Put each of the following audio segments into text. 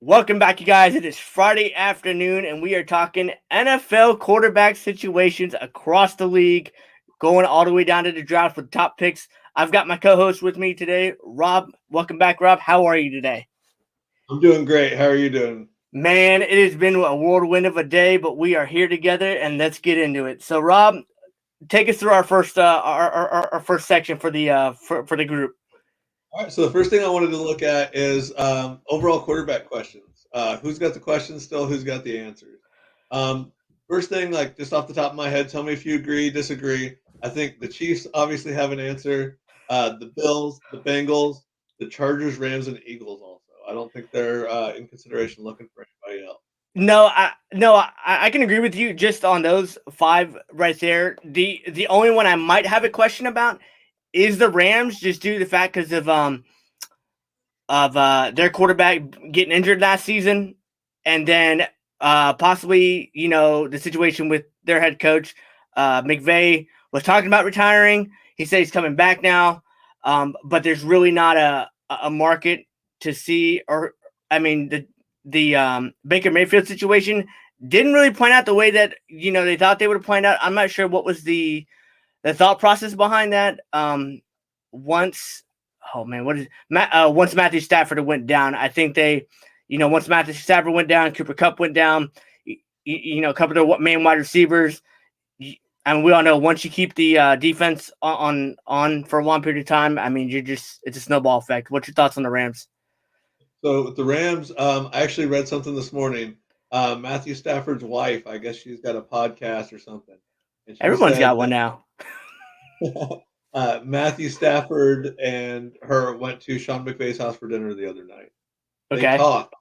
Welcome back, you guys. It is Friday afternoon, and we are talking NFL quarterback situations across the league, going all the way down to the draft for the top picks. I've got my co-host with me today, Rob. Welcome back, Rob. How are you today? I'm doing great. How are you doing? Man, it has been a whirlwind of a day, but we are here together, and let's get into it. So, Rob, take us through our first our first section for the group. All right. So the first thing I wanted to look at is overall quarterback questions. Who's got the questions still? Who's got the answers? Um, First thing, like just off the top of my head, tell me if you agree, disagree. I think the Chiefs obviously have an answer. The Bills, the Bengals, the Chargers, Rams, and Eagles also. I don't think they're in consideration looking for anybody else. No, I can agree with you just on those five right there. The only one I might have a question about is the Rams, just due to the fact because of their quarterback getting injured last season, and then possibly the situation with their head coach. McVay was talking about retiring. He said he's coming back now, but there's really not a market to see. Or I mean the Baker Mayfield situation didn't really point out the way that they thought they would have planned out. I'm not sure what was the thought process behind that. Once, oh man, what is once Matthew Stafford went down, I think once Matthew Stafford went down, Cooper Kupp went down, a couple of main wide receivers. I mean, we all know once you keep the defense on for a long period of time, I mean, it's a snowball effect. What's your thoughts on the Rams? So with the Rams, I actually read something this morning. Matthew Stafford's wife, I guess she's got a podcast or something, and she Everyone's said got one now. Matthew Stafford and her went to Sean McVay's house for dinner the other night. They Okay. talked,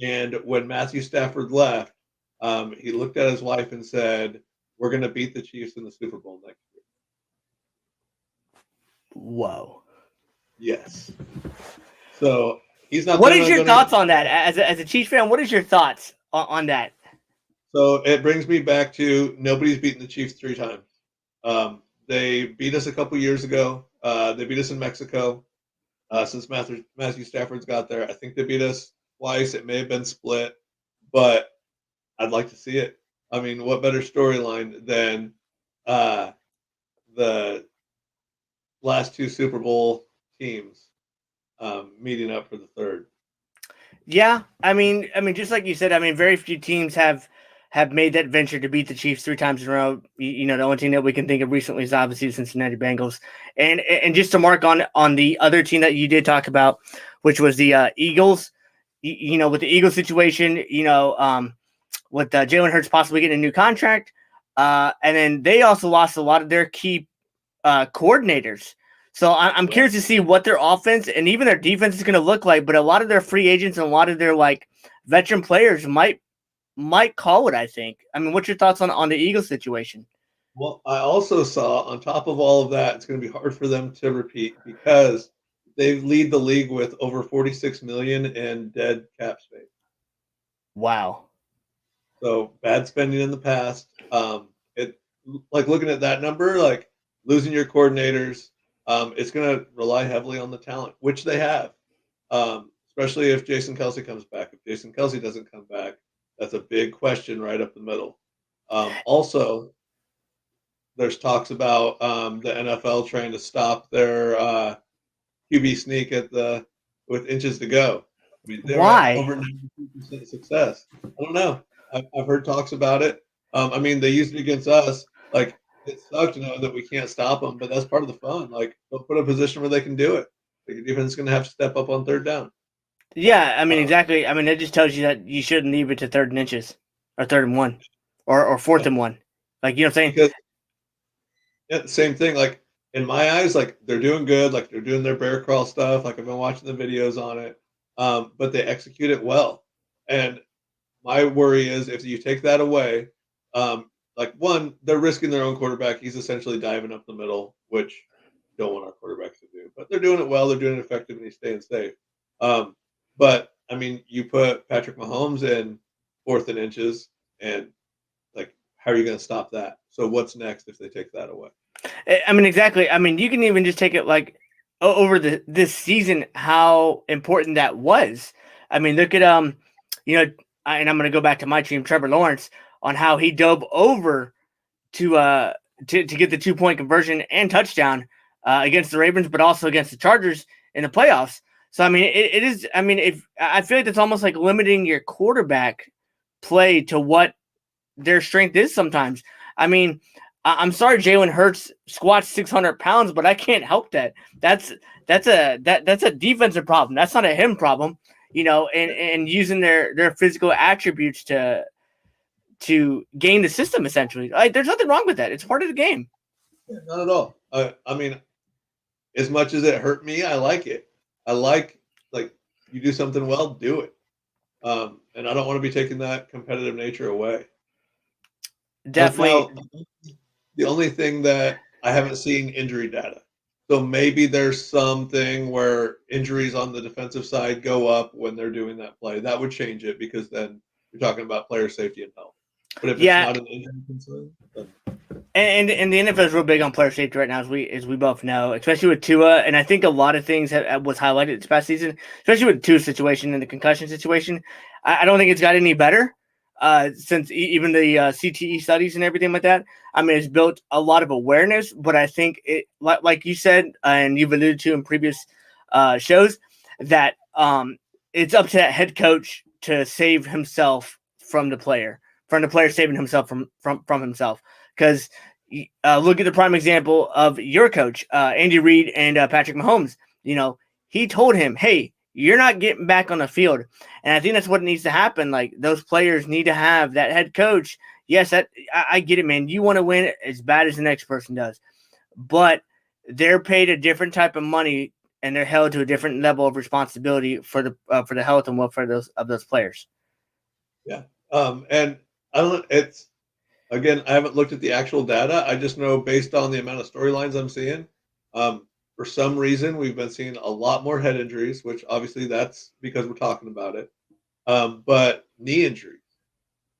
and when Matthew Stafford left, he looked at his wife and said, "We're going to beat the Chiefs in the Super Bowl next year." Whoa. Yes. So he's not. What is your thoughts on that as a Chiefs fan? What is your thoughts on that? So it brings me back to nobody's beaten the Chiefs 3 times. They beat us a couple years ago. They beat us in Mexico. Since Matthew Stafford's got there, I think they beat us twice. It may have been split, but I'd like to see it. I mean, what better storyline than uh, the last 2 Super Bowl teams meeting up for the third? Yeah, I mean, just like you said, I mean, very few teams have made that venture to beat the Chiefs 3 times in a row. The only team that we can think of recently is obviously the Cincinnati Bengals. And just to mark on the other team that you did talk about, which was the Eagles. With the Eagles situation, with Jalen Hurts possibly getting a new contract, and then they also lost a lot of their key coordinators. So I'm curious to see what their offense and even their defense is going to look like. But a lot of their free agents and a lot of their veteran players might call it. I think. I mean, what's your thoughts on the Eagles situation? Well, I also saw on top of all of that, it's going to be hard for them to repeat because they lead the league with over 46 million in dead cap space. Wow. So bad spending in the past. It like looking at that number, like losing your coordinators. It's going to rely heavily on the talent, which they have. Especially if Jason Kelsey comes back. If Jason Kelsey doesn't come back, that's a big question right up the middle. Also, there's talks about the NFL trying to stop their QB sneak with inches to go. I mean, they're at Why? over 92% success. I don't know. I've heard talks about it. I mean, they used it against us. Like, it sucked to know that we can't stop them, but that's part of the fun. Like, they'll put a position where they can do it. The defense is going to have to step up on 3rd down. Yeah, I mean Uh, exactly. I mean that just tells you that you shouldn't leave it to 3rd and inches or 3rd and 1 or 4th and 1. Like what I'm saying? because yeah, same thing. Like in my eyes, like they're doing good. Like they're doing their bear crawl stuff. Like I've been watching the videos on it, but they execute it well. And my worry is if you take that away, like one, they're risking their own quarterback. He's essentially diving up the middle, which you don't want our quarterbacks to do. But they're doing it well. They're doing it effective, and he's staying safe. But I mean, you put Patrick Mahomes in 4th and inches, and like, how are you going to stop that? So what's next if they take that away? I mean exactly. I mean you can even just take it over this season how important that was. I mean look at and I'm going to go back to my team, Trevor Lawrence, on how he dove over to get the 2-point conversion and touchdown against the Ravens, but also against the Chargers in the playoffs. So, I mean, it is. I mean, if I feel like it's almost like limiting your quarterback play to what their strength is sometimes. I mean, I'm sorry, Jalen Hurts squats 600 pounds, but I can't help that. That's a defensive problem. That's not a him problem, and using their physical attributes to game the system essentially. Like, there's nothing wrong with that. It's part of the game. Yeah, not at all. I mean, as much as it hurt me, I like it. I like you do something well, do it. And I don't want to be taking that competitive nature away. Definitely. Now, the only thing that I haven't seen injury data. So maybe there's something where injuries on the defensive side go up when they're doing that play. That would change it because then you're talking about player safety and health. But if it's not an injury concern, then... and the NFL is real big on player safety right now, as we both know, especially with Tua. And I think a lot of things was highlighted this past season, especially with the Tua situation and the concussion situation. I don't think it's got any better since even the CTE studies and everything like that. I mean, it's built a lot of awareness, but I think it, like you said, and you've alluded to in previous shows, that it's up to that head coach to save himself from the player saving himself from himself. Because look at the prime example of your coach, Andy Reid and Patrick Mahomes. He told him, hey, you're not getting back on the field. And I think that's what needs to happen. Like, those players need to have that head coach. Yes, I get it, man. You want to win as bad as the next person does. But they're paid a different type of money, and they're held to a different level of responsibility for the health and welfare of those players. Yeah. And I don't. Again, I haven't looked at the actual data. I just know based on the amount of storylines I'm seeing, for some reason, we've been seeing a lot more head injuries, which obviously that's because we're talking about it. But knee injuries,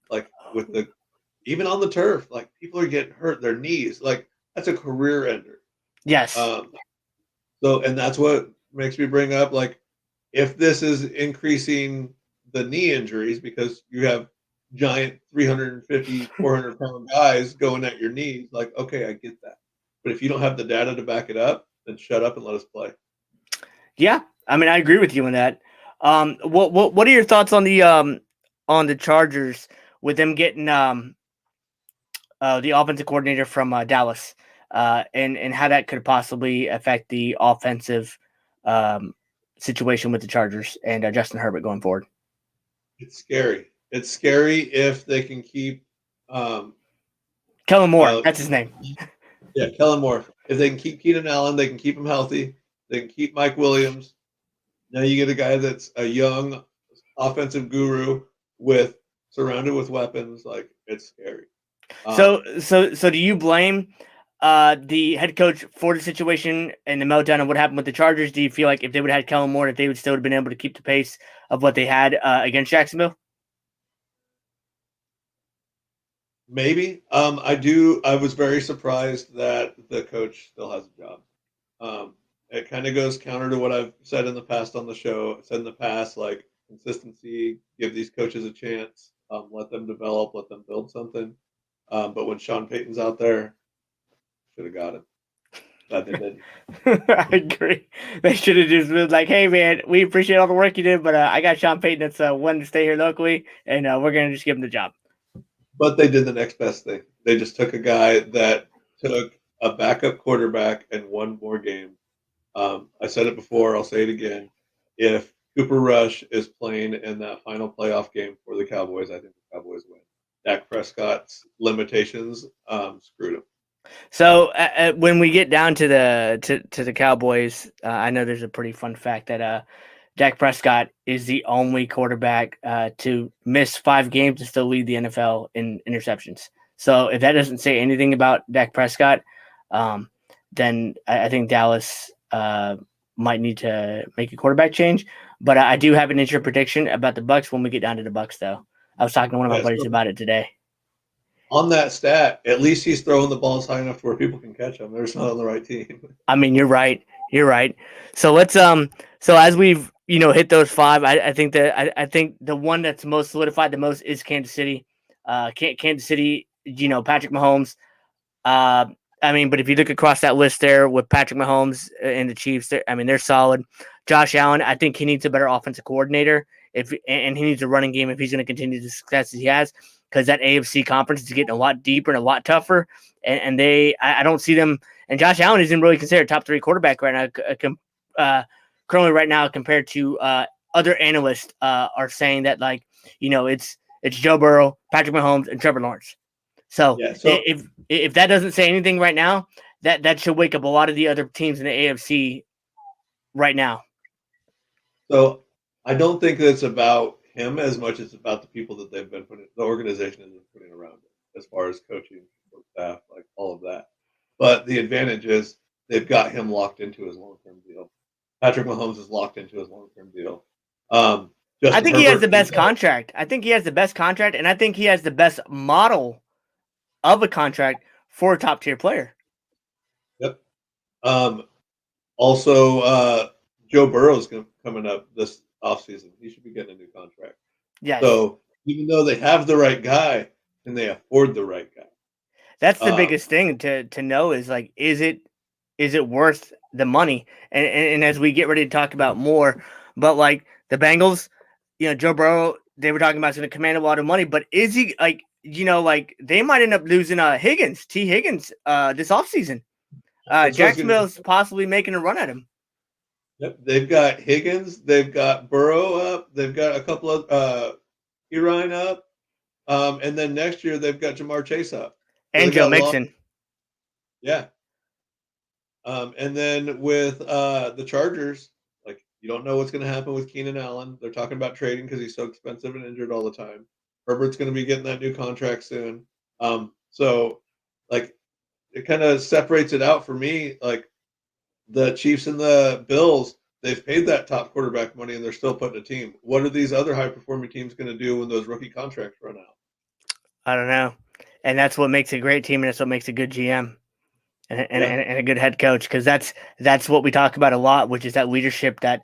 like even on the turf, like people are getting hurt, their knees, like that's a career ender. Yes. And that's what makes me bring up, like, if this is increasing the knee injuries because you have giant 350, 400-pound guys going at your knees, like, okay, I get that. But if you don't have the data to back it up, then shut up and let us play. Yeah, I mean, I agree with you on that. What are your thoughts on the Chargers with them getting the offensive coordinator from Dallas, and how that could possibly affect the offensive situation with the Chargers and Justin Herbert going forward? It's scary. It's scary if they can keep Kellen Moore. That's his name. Yeah, Kellen Moore. If they can keep Keenan Allen, they can keep him healthy. They can keep Mike Williams. Now you get a guy that's a young offensive guru surrounded with weapons. Like, it's scary. So do you blame the head coach for the situation and the meltdown of what happened with the Chargers? Do you feel like if they would have had Kellen Moore, that they would still have been able to keep the pace of what they had against Jacksonville? Maybe. I was very surprised that the coach still has a job. It kind of goes counter to what I've said in the past on the show. I said in the past, like, consistency, give these coaches a chance, let them develop, let them build something. But when Sean Payton's out there, should have got it. Glad they didn't. I agree. They should have just been like, hey, man, we appreciate all the work you did, but I got Sean Payton that's wanting to stay here locally, and we're going to just give him the job. But they did the next best thing. They just took a guy that took a backup quarterback and won more games. I said it before, I'll say it again. If Cooper Rush is playing in that final playoff game for the Cowboys, I think the Cowboys win. Dak Prescott's limitations screwed him. So when we get down to the Cowboys, I know there's a pretty fun fact that Dak Prescott is the only quarterback to miss 5 games and still lead the NFL in interceptions. So if that doesn't say anything about Dak Prescott, then I think Dallas might need to make a quarterback change. But I do have an injury prediction about the Bucs when we get down to the Bucs, though. I was talking to one of my buddies about it today. On that stat, at least he's throwing the balls high enough to where people can catch him. They're just not on the right team. I mean, you're right. So let's so as we've hit those five. I think that I think the one that's most solidified the most is Kansas City. Kansas City, Patrick Mahomes. Uh, but if you look across that list there with Patrick Mahomes and the Chiefs, they're solid. Josh Allen, I think he needs a better offensive coordinator and he needs a running game if he's going to continue the success he has, because that AFC conference is getting a lot deeper and a lot tougher. And I don't see them. And Josh Allen isn't really considered top 3 quarterback right now. Currently, right now, compared to other analysts are saying that it's Joe Burrow, Patrick Mahomes, and Trevor Lawrence. So if that doesn't say anything right now, that should wake up a lot of the other teams in the AFC right now. So I don't think it's about him as much as it's about the people that they've been putting, the organization has been putting around him, as far as coaching, staff, like all of that. But the advantage is they've got him locked into his long-term deal. Patrick Mahomes is locked into his long-term deal. I think he has the best contract. I think he has the best contract, and I think he has the best model of a contract for a top-tier player. Yep. Also, Joe Burrow's coming up this offseason. He should be getting a new contract. Yes. So even though they have the right guy, can they afford the right guy? That's the biggest thing to know is is it worth the money? And as we get ready to talk about more, but the Bengals, Joe Burrow, they were talking about going to command a lot of money, but is he they might end up losing T. Higgins this offseason. Jacksonville's possibly making a run at him. Yep, they've got Higgins, they've got Burrow up, they've got a couple of Pirine up, and then next year they've got Jamar Chase up. So and Joe Mixon. Yeah. And then with the Chargers, you don't know what's going to happen with Keenan Allen. They're talking about trading because he's so expensive and injured all the time. Herbert's going to be getting that new contract soon. So it kind of separates it out for me. The Chiefs and the Bills, they've paid that top quarterback money and they're still putting a team. What are these other high-performing teams going to do when those rookie contracts run out? I don't know. And that's what makes a great team, and that's what makes a good GM and a good head coach, because that's what we talk about a lot, which is that leadership that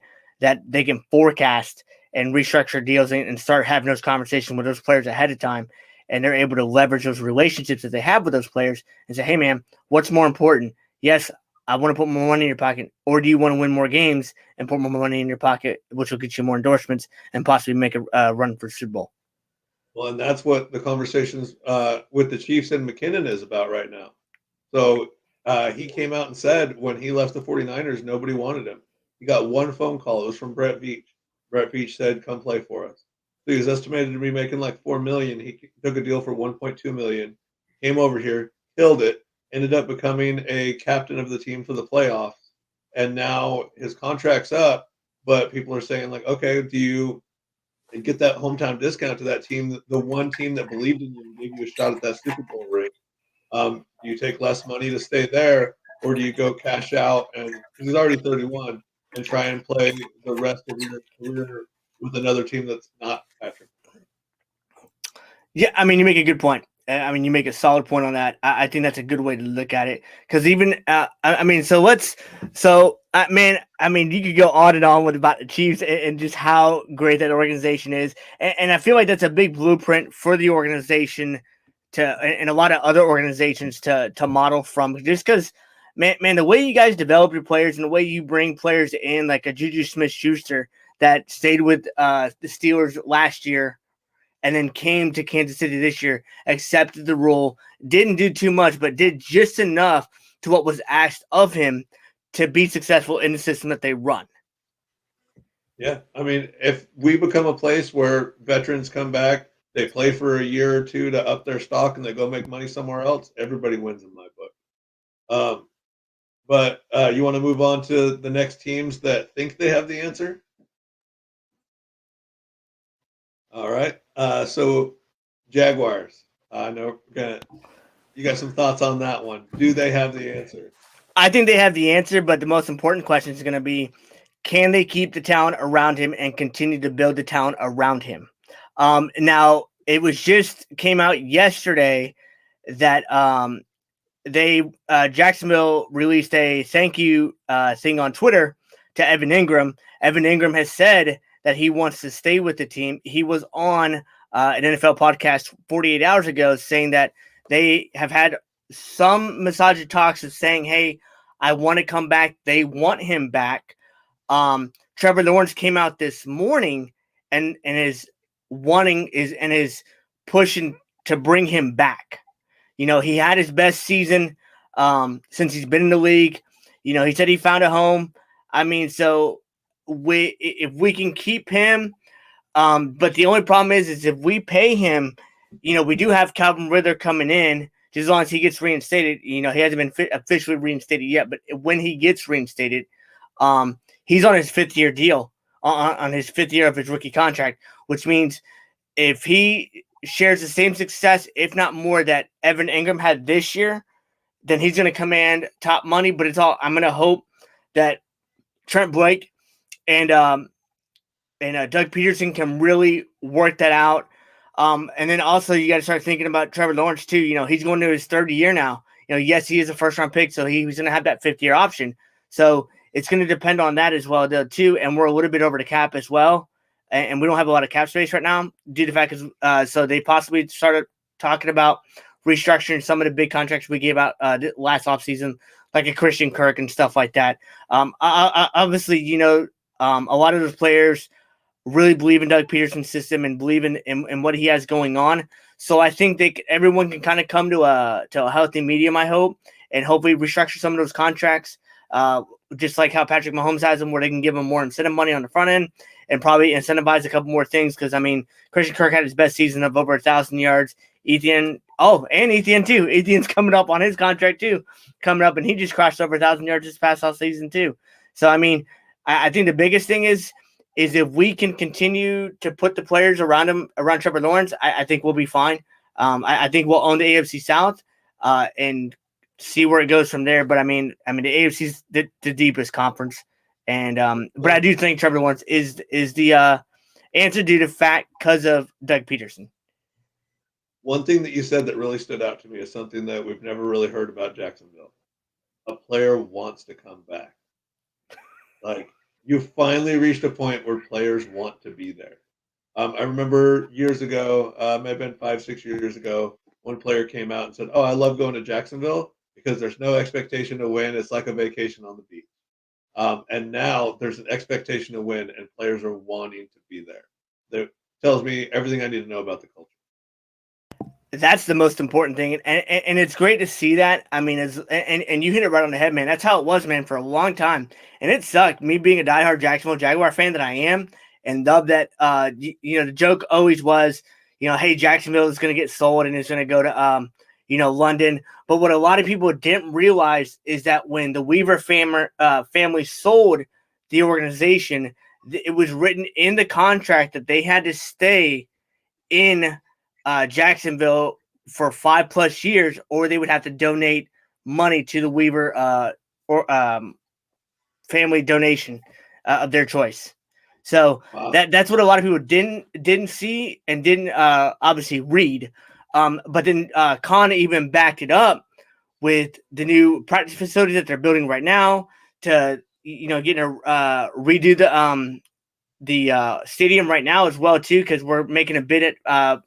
they can forecast and restructure deals and start having those conversations with those players ahead of time, and they're able to leverage those relationships that they have with those players and say, hey, man, what's more important? Yes, I want to put more money in your pocket, or do you want to win more games and put more money in your pocket, which will get you more endorsements and possibly make a run for Super Bowl? Well, and that's what the conversations with the Chiefs and McKinnon is about right now. So he came out and said when he left the 49ers, nobody wanted him. He got one phone call. It was from Brett Veach. Brett Veach said, come play for us. So he was estimated to be making $4 million. He took a deal for $1.2 million, came over here, killed it, ended up becoming a captain of the team for the playoffs. And now his contract's up, but people are saying, okay, do you get that hometown discount to that team, the one team that believed in you and gave you a shot at that Super Bowl ring? Do you take less money to stay there, or do you go cash out and because he's already 31 and try and play the rest of your career with another team that's not Patrick? Yeah, you make a good point. You make a solid point on that. I think that's a good way to look at it, because even you could go on and on with about the Chiefs and just how great that organization is, and I feel like that's a big blueprint for the organization and a lot of other organizations to model from, just because, man, the way you guys develop your players and the way you bring players in, like a Juju Smith-Schuster that stayed with the Steelers last year and then came to Kansas City this year, accepted the role, didn't do too much, but did just enough to what was asked of him to be successful in the system that they run. Yeah, if we become a place where veterans come back, they play for a year or two to up their stock, and they go make money somewhere else, everybody wins in my book. But you want to move on to the next teams that think they have the answer? All right. So Jaguars. I know you got some thoughts on that one. Do they have the answer? I think they have the answer, but the most important question is going to be, can they keep the talent around him and continue to build the talent around him? Now, it was just came out yesterday that Jacksonville released a thank you thing on Twitter to Evan Ingram. Evan Ingram has said that he wants to stay with the team. He was on an NFL podcast 48 hours ago saying that they have had some massage talks of saying, hey, I want to come back. They want him back. Trevor Lawrence came out this morning and is pushing to bring him back. You know, he had his best season since he's been in the league. You know, he said he found a home. I mean, so if we can keep him, but the only problem is if we pay him, you know, we do have Calvin Ridley coming in. Just as long as he gets reinstated, you know, he hasn't been officially reinstated yet, but when he gets reinstated, he's on his 5th-year deal, on his 5th year of his rookie contract, which means if he shares the same success, if not more, that Evan Ingram had this year, then he's going to command top money. But I'm going to hope that Trent Blake and Doug Peterson can really work that out. And then also you got to start thinking about Trevor Lawrence too. You know, he's going to his 3rd year now. You know, yes, he is a 1st-round pick, so he's going to have that 5th-year option. So it's going to depend on that as well, though, too. And we're a little bit over the cap as well, and we don't have a lot of cap space right now due to the fact so they possibly started talking about restructuring some of the big contracts we gave out last offseason, like a Christian Kirk and stuff like that. Obviously, you know, a lot of those players really believe in Doug Peterson's system and believe in what he has going on. So I think everyone can kind of come to a healthy medium, I hope, and hopefully restructure some of those contracts, just like how Patrick Mahomes has them, where they can give him more incentive money on the front end and probably incentivize a couple more things. Because, I mean, Christian Kirk had his best season of over 1,000 yards. Etienne too. Etienne's coming up on his contract too, coming up, and he just crossed over 1,000 yards this past off season too. So, I mean, I think the biggest thing is if we can continue to put the players around Trevor Lawrence, I think we'll be fine. I think we'll own the AFC South and see where it goes from there. But I mean, the AFC's the deepest conference, and but I do think Trevor Lawrence is the answer due to fact because of Doug Peterson. One thing that you said that really stood out to me is something that we've never really heard about Jacksonville. A player wants to come back. Like, you finally reached a point where players want to be there. I remember years ago, may have been 5-6 years ago, one player came out and said, "Oh, I love going to Jacksonville because there's no expectation to win. It's like a vacation on the beach." And now there's an expectation to win, and players are wanting to be there. That tells me everything I need to know about the culture. That's the most important thing, and it's great to see that. I mean, and you hit it right on the head, man. That's how it was, man, for a long time, and it sucked. Me being a diehard Jacksonville Jaguar fan that I am, and love that. You know, the joke always was, you know, hey, Jacksonville is going to get sold and it's going to go to London. But what a lot of people didn't realize is that when the Weaver family sold the organization, it was written in the contract that they had to stay in Jacksonville for 5+ years, or they would have to donate money to the Weaver family donation of their choice. So wow. That's what a lot of people didn't see and didn't obviously read. But then Khan even backed it up with the new practice facility that they're building right now to, you know, getting a redo the stadium right now as well too, because we're making a bid at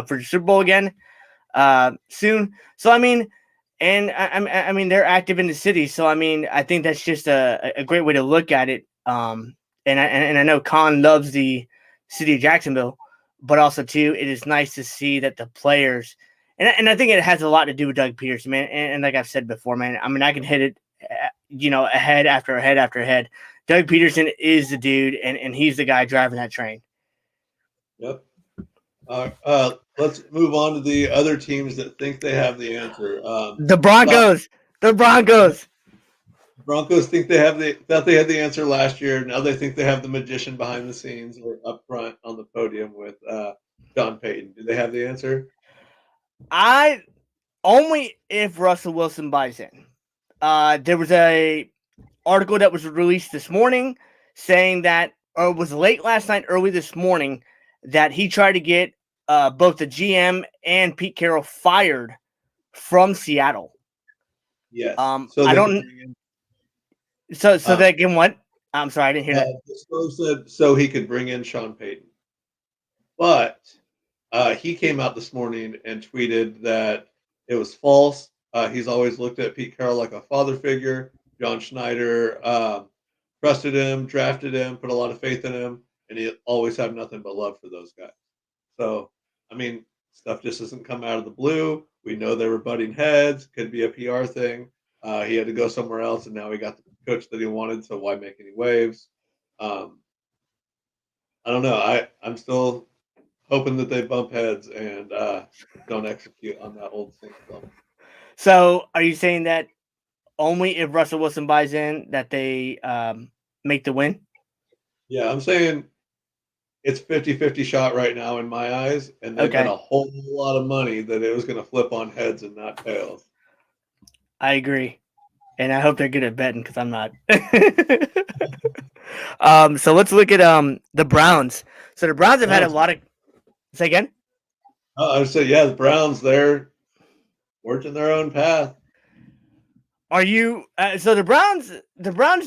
for the Super Bowl again soon. So I mean, and I mean they're active in the city, so I mean I think that's just a great way to look at it. And I know Khan loves the city of Jacksonville, but also too it is nice to see that the players and I think it has a lot to do with Doug Peterson, man. And like I've said before, man, I mean I can hit it, ahead after head after head. Doug Peterson is the dude, and he's the guy driving that train. Yep. Let's move on to the other teams that think they have the answer. The Broncos. The Broncos. Broncos think thought they had the answer last year. Now they think they have the magician behind the scenes or up front on the podium with John Payton. Do they have the answer? Only if Russell Wilson buys in. There was a article that was released this morning saying that, or it was late last night, early this morning, that he tried to get both the GM and Pete Carroll fired from Seattle. Yes. So I don't. So they can what? I'm sorry, I didn't hear that. The Story said so he could bring in Sean Payton, but he came out this morning and tweeted that it was false. He's always looked at Pete Carroll like a father figure. John Schneider trusted him, drafted him, put a lot of faith in him, and he always had nothing but love for those guys. So, I mean, stuff just doesn't come out of the blue. We know they were butting heads. Could be a PR thing. He had to go somewhere else, and now he got the coach that he wanted. So why make any waves? I don't know. I'm still hoping that they bump heads and don't execute on that old Saints film. So, are you saying that only if Russell Wilson buys in that they make the win? Yeah, I'm saying it's 50-50 shot right now in my eyes, and they bet a whole lot of money that it was going to flip on heads and not tails. I agree, and I hope they're good at betting because I'm not. So let's look at the Browns. So the Browns have had a lot of. Say again. I would say, yeah, the Browns, they're working their own path. Are you so the Browns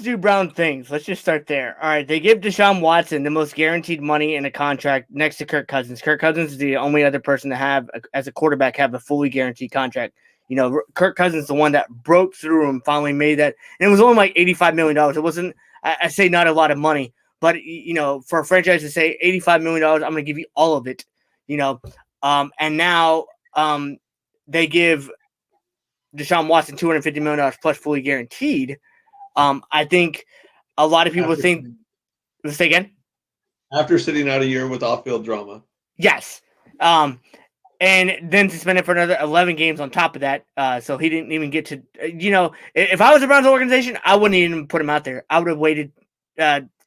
do Brown things. Let's just start there. All right, they give Deshaun Watson the most guaranteed money in a contract next to Kirk Cousins. Kirk Cousins is the only other person to have as a quarterback have a fully guaranteed contract. You know, Kirk Cousins is the one that broke through and finally made that, and it was only like $85 million. It wasn't, I say, not a lot of money, but you know, for a franchise to say $85 million, I'm going to give you all of it. You know, and now they give Deshaun Watson $250 million plus fully guaranteed. I think a lot of people think. Let's say again. After sitting out a year with off-field drama. Yes. And then suspended for another 11 games on top of that. So he didn't even get to. You know, if I was a Browns organization, I wouldn't even put him out there. I would have waited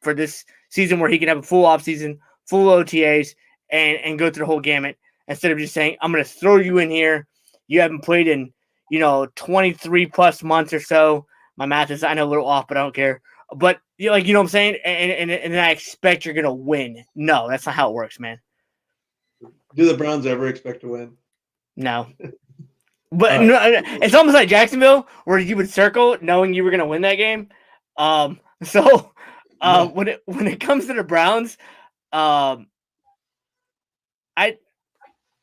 for this season where he could have a full offseason, full OTAs, and go through the whole gamut instead of just saying, "I'm going to throw you in here. You haven't played in." 23 plus months or so. My math is, I know, a little off, but I don't care. But you know what I'm saying? And then I expect you're gonna win. No, that's not how it works, man. Do the Browns ever expect to win? No. But no, it's almost like Jacksonville, where you would circle knowing you were gonna win that game. When it comes to the Browns,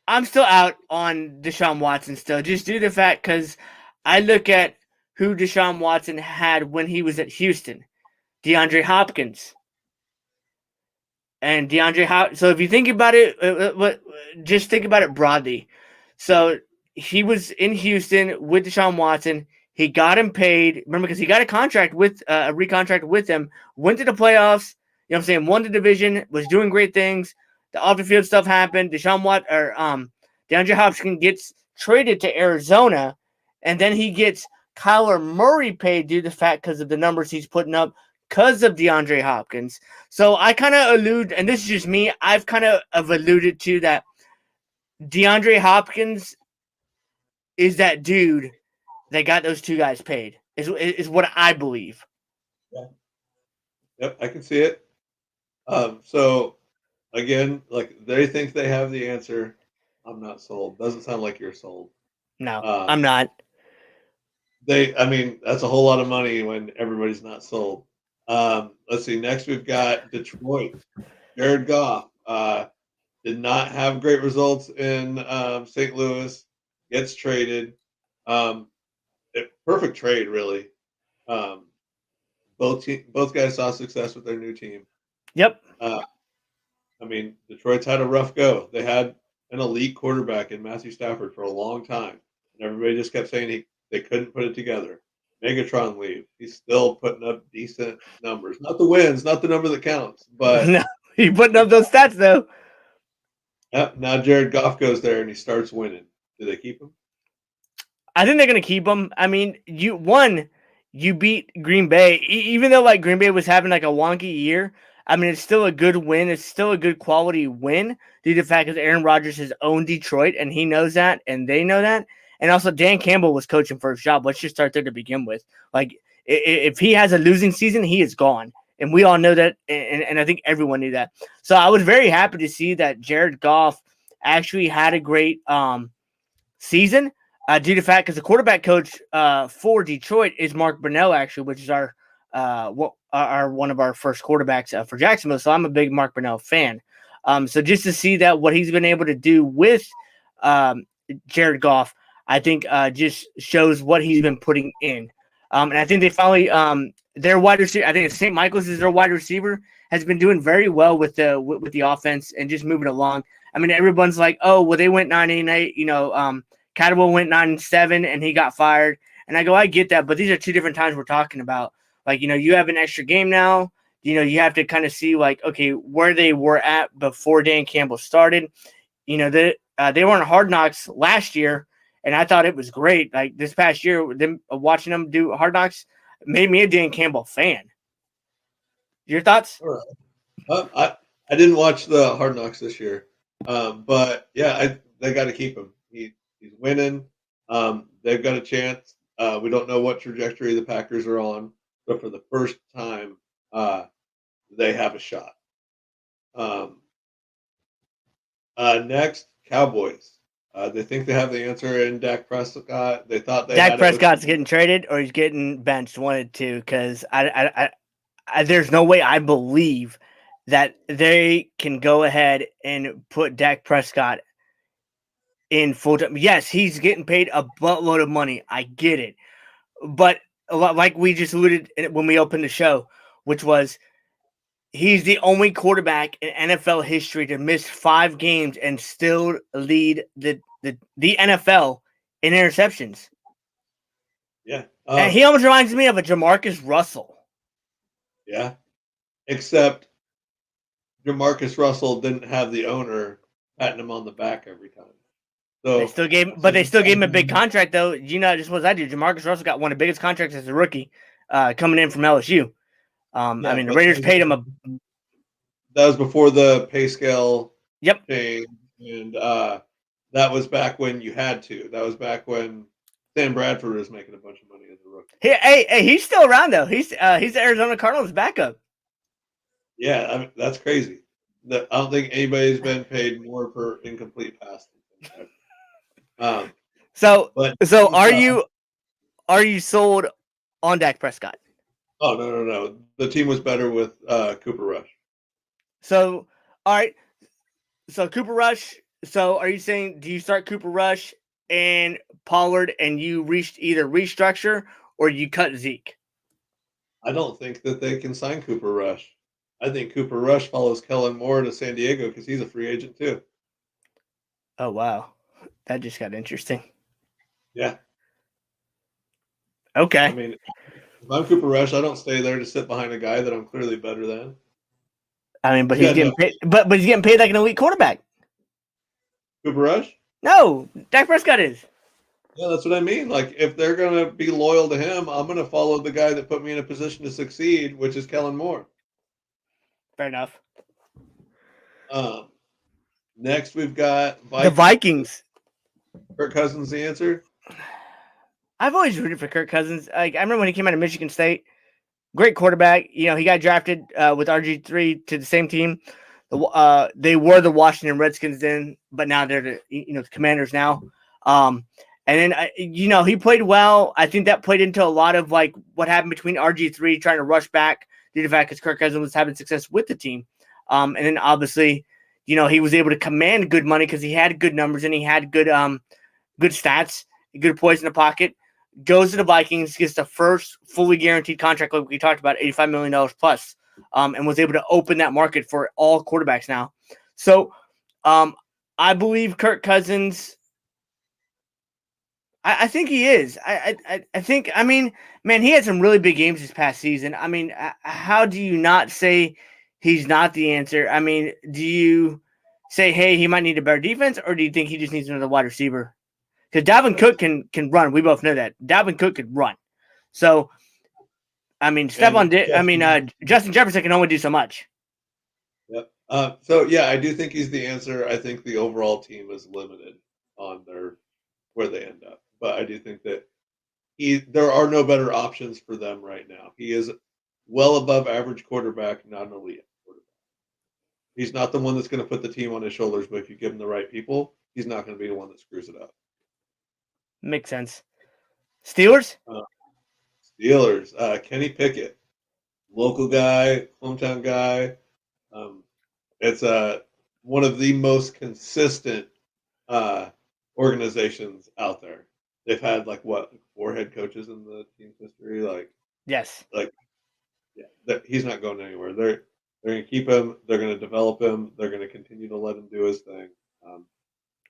I'm still out on Deshaun Watson still, just due to the fact because I look at who Deshaun Watson had when he was at Houston, DeAndre Hopkins. And so if you think about it, just think about it broadly. So he was in Houston with Deshaun Watson. He got him paid, remember, because he got a recontract with him, went to the playoffs, you know what I'm saying, won the division, was doing great things. The off the field stuff happened. DeAndre Hopkins gets traded to Arizona, and then he gets Kyler Murray paid due to the fact because of the numbers he's putting up because of DeAndre Hopkins. So I kind of allude, and this is just me, I've kind of alluded to that DeAndre Hopkins is that dude that got those two guys paid, is what I believe. Yeah. Yep, I can see it. So again, like, they think they have the answer. I'm not sold. Doesn't sound like you're sold. No, I'm not. I mean, that's a whole lot of money when everybody's not sold. Let's see. Next, we've got Detroit. Jared Goff did not have great results in St. Louis. Gets traded. Perfect trade, really. Both guys saw success with their new team. Yep. I mean, Detroit's had a rough go. They had an elite quarterback in Matthew Stafford for a long time, and everybody just kept saying they couldn't put it together. Megatron leave. He's still putting up decent numbers. Not the wins, not the number that counts, but no, he's putting up those stats though. Now Jared Goff goes there and he starts winning. Do they keep him? I think they're going to keep him. I mean, you beat Green Bay, even though like Green Bay was having like a wonky year. I mean, it's still a good win. It's still a good quality win due to the fact that Aaron Rodgers has owned Detroit, and he knows that, and they know that. And also, Dan Campbell was coaching for his job. Let's just start there to begin with. Like, if he has a losing season, he is gone. And we all know that, and I think everyone knew that. So I was very happy to see that Jared Goff actually had a great season due to the fact because the quarterback coach for Detroit is Mark Brunell, actually, which is our what are one of our first quarterbacks for Jacksonville. So I'm a big Mark Brunell fan. So just to see that what he's been able to do with Jared Goff, I think just shows what he's been putting in. And I think they finally their wide receiver. I think St. Michael's is their wide receiver, has been doing very well with the offense and just moving along. I mean, everyone's like, oh, well, they went 9-8. Cadwell went 9-7 and he got fired. And I go, I get that, but these are two different times we're talking about. Like, you have an extra game now. You have to kind of see, like, okay, where they were at before Dan Campbell started. They were on Hard Knocks last year, and I thought it was great. Like, this past year, them watching them do Hard Knocks made me a Dan Campbell fan. Your thoughts? All right. I didn't watch the Hard Knocks this year, but yeah, they got to keep him. He's winning. They've got a chance. We don't know what trajectory the Packers are on, but for the first time, they have a shot. Next, Cowboys. They think they have the answer in Dak Prescott. They thought they Dak had Prescott's getting traded or he's getting benched, one of two, because I there's no way I believe that they can go ahead and put Dak Prescott in full time. Yes, he's getting paid a buttload of money. I get it. But a lot, like we just alluded when we opened the show, which was he's the only quarterback in NFL history to miss 5 games and still lead the NFL in interceptions. Yeah. And he almost reminds me of a Jamarcus Russell. Yeah. Except Jamarcus Russell didn't have the owner patting him on the back every time. So They still gave him a big contract, though. Just what I do. Jamarcus Russell got one of the biggest contracts as a rookie, coming in from LSU. I mean, the Raiders paid him that was before the pay scale Yep. change, and that was back when you had to. That was back when Sam Bradford was making a bunch of money as a rookie. Hey, he's still around though. He's the Arizona Cardinals backup. Yeah, I mean, that's crazy. I don't think anybody's been paid more for incomplete passes. So are you sold on Dak Prescott? Oh no. The team was better with Cooper Rush. So all right. So Cooper Rush. So are you saying do you start Cooper Rush and Pollard and you either restructure or you cut Zeke? I don't think that they can sign Cooper Rush. I think Cooper Rush follows Kellen Moore to San Diego because he's a free agent too. Oh wow, that just got interesting. Yeah. Okay. I mean, if I'm Cooper Rush, I don't stay there to sit behind a guy that I'm clearly better than. I mean, but he's getting paid. But he's getting paid like an elite quarterback. Cooper Rush? No, Dak Prescott is. Yeah, that's what I mean. Like, if they're going to be loyal to him, I'm going to follow the guy that put me in a position to succeed, which is Kellen Moore. Fair enough. Next, we've got the Vikings. Kirk Cousins, the answer? I've always rooted for Kirk Cousins. I remember when he came out of Michigan State. Great quarterback. He got drafted with RG3 to the same team. They were the Washington Redskins then, but now they're the Commanders now. And then, he played well. I think that played into a lot of like what happened between RG3 trying to rush back due to the fact because Kirk Cousins was having success with the team. And then obviously, he was able to command good money because he had good numbers and he had good stats, good poise in the pocket. Goes to the Vikings, gets the first fully guaranteed contract like we talked about, $85 million plus, and was able to open that market for all quarterbacks now. So I believe Kirk Cousins. I think he is. I think, man, he had some really big games this past season. I mean, how do you not say he's not the answer? I mean, do you say, hey, he might need a better defense, or do you think he just needs another wide receiver? Because Dalvin Cook can run. We both know that. Dalvin Cook could run. So, I mean, Justin Jefferson can only do so much. Yep. I do think he's the answer. I think the overall team is limited on where they end up. But I do think that there are no better options for them right now. He is well above average quarterback, not an elite quarterback. He's not the one that's going to put the team on his shoulders, but if you give him the right people, he's not going to be the one that screws it up. Makes sense. Steelers? Steelers. Kenny Pickett. local guy, hometown guy. Um, it's one of the most consistent uh, organizations out there. They've had like what 4 head coaches in the team's history. Yes. Like yeah, he's not going anywhere. They're going to keep him. They're going to develop him. They're going to continue to let him do his thing.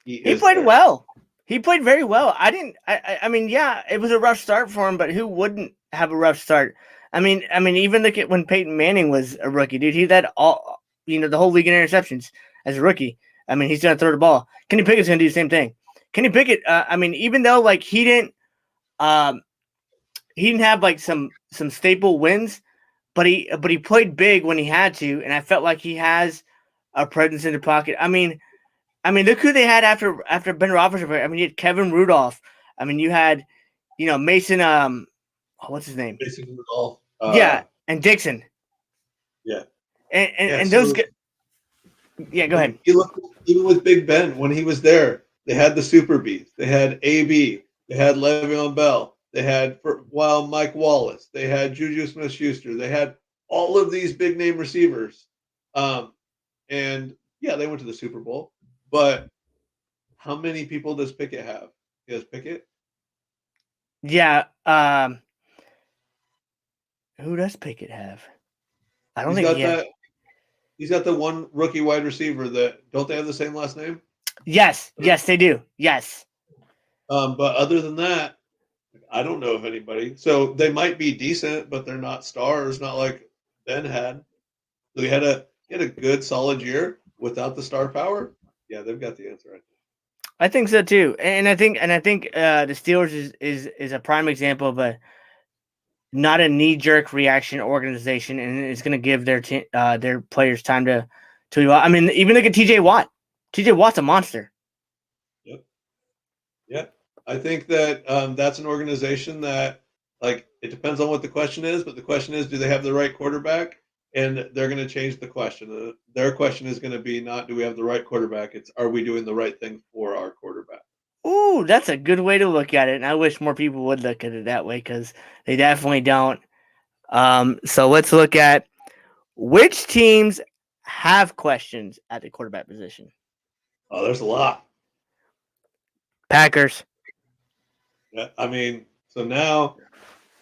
He He is played there. well. He played very well. I didn't. I mean, yeah, it was a rough start for him, but who wouldn't have a rough start? I mean, even look at when Peyton Manning was a rookie, dude. He led all, the whole league in interceptions as a rookie. I mean, he's gonna throw the ball. Kenny Pickett's gonna do the same thing. Kenny Pickett. I mean, even though like he didn't have like some staple wins, but he played big when he had to, and I felt like he has a presence in the pocket. I mean, look who they had after Ben Roethlisberger. I mean, you had Kevin Rudolph. I mean, you had, Mason. What's his name? Mason Rudolph. Yeah, and Dixon. Yeah. And those guys. Yeah, go ahead. You look even with Big Ben when he was there. They had the Super Bees. They had AB. They had Le'Veon Bell. They had for a while Mike Wallace. They had Juju Smith-Schuster. They had all of these big name receivers. And yeah, they went to the Super Bowl. But how many people does Pickett have? He has Pickett? Yeah. Who does Pickett have? I don't think he has. He's got the one rookie wide receiver that don't they have the same last name? Yes, they do. Yes. But other than that, I don't know of anybody. So they might be decent, but they're not stars, not like Ben had. So he had a good solid year without the star power. Yeah, they've got the answer. I think so too, and I think the Steelers is a prime example of a not a knee jerk reaction organization, and it's going to give their players time to evolve. I mean, even look at T.J. Watt. T.J. Watt's a monster. Yep. I think that that's an organization that like it depends on what the question is, but the question is, do they have the right quarterback? And they're going to change the question. Their question is going to be not do we have the right quarterback? It's are we doing the right thing for our quarterback? Ooh, that's a good way to look at it, and I wish more people would look at it that way because they definitely don't. So let's look at which teams have questions at the quarterback position. Oh, there's a lot. Packers. Yeah, I mean, so now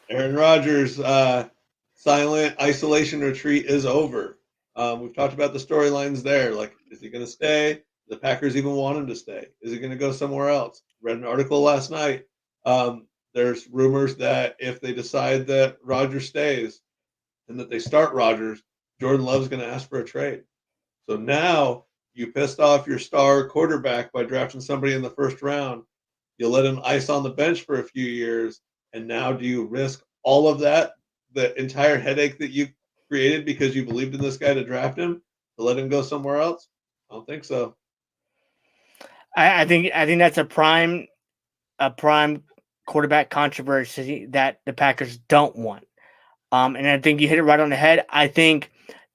Aaron Rodgers' silent isolation retreat is over. We've talked about the storylines there. Like, is he going to stay? The Packers even want him to stay. Is he going to go somewhere else? Read an article last night. There's rumors that if they decide that Rodgers stays and that they start Rodgers, Jordan Love's going to ask for a trade. So now you pissed off your star quarterback by drafting somebody in the first round. You let him ice on the bench for a few years, and now do you risk all of that, the entire headache that you created because you believed in this guy to draft him, to let him go somewhere else? I don't think so. I think that's a prime quarterback controversy that the Packers don't want. And I think you hit it right on the head. I think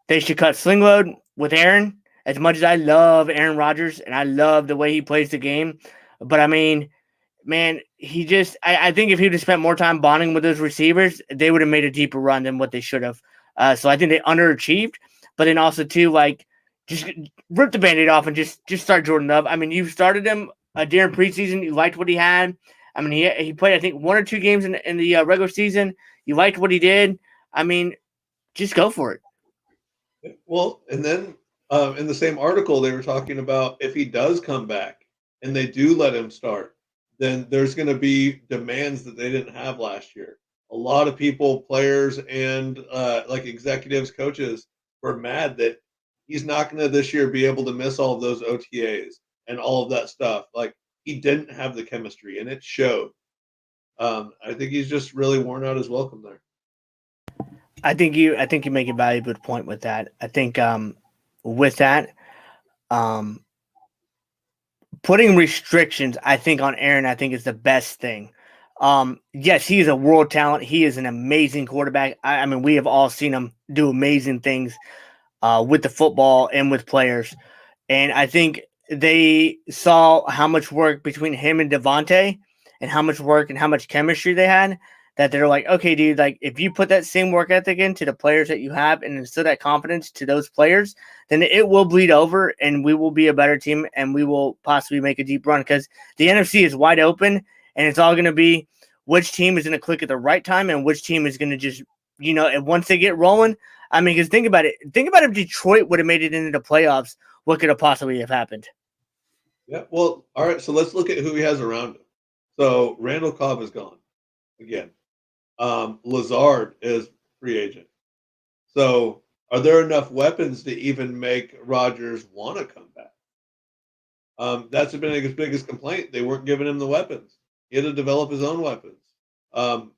they should cut sling load with Aaron. As much as I love Aaron Rodgers and I love the way he plays the game, but I mean, man, I think if he would have spent more time bonding with those receivers, they would have made a deeper run than what they should have. So I think they underachieved, but then also too, like, just rip the Band-Aid off and just start Jordan Love. I mean, you started him during preseason. You liked what he had. I mean, he played, I think, 1 or 2 games in the regular season. You liked what he did. I mean, just go for it. Well, and then in the same article, they were talking about if he does come back and they do let him start, then there's going to be demands that they didn't have last year. A lot of people, players, and like executives, coaches were mad that he's not going to this year be able to miss all of those OTAs and all of that stuff. Like he didn't have the chemistry, and it showed. I think he's just really worn out his welcome there. I think you make a valuable point with that. I think with that, putting restrictions, I think, on Aaron, I think is the best thing. Yes, he is a world talent. He is an amazing quarterback. I mean, we have all seen him do amazing things with the football and with players. And I think they saw how much work between him and Devontae and how much work and how much chemistry they had, that they're like, okay, dude, like if you put that same work ethic into the players that you have and instill that confidence to those players, then it will bleed over and we will be a better team and we will possibly make a deep run because the NFC is wide open and it's all going to be which team is going to click at the right time and which team is going to just, and once they get rolling, I mean, because think about it. Think about if Detroit would have made it into the playoffs, what could have possibly have happened? Yeah. Well, all right. So let's look at who he has around him. So Randall Cobb is gone again. Lazard is free agent. So are there enough weapons to even make Rodgers want to come back? That's been his biggest complaint. They weren't giving him the weapons. He had to develop his own weapons. Um,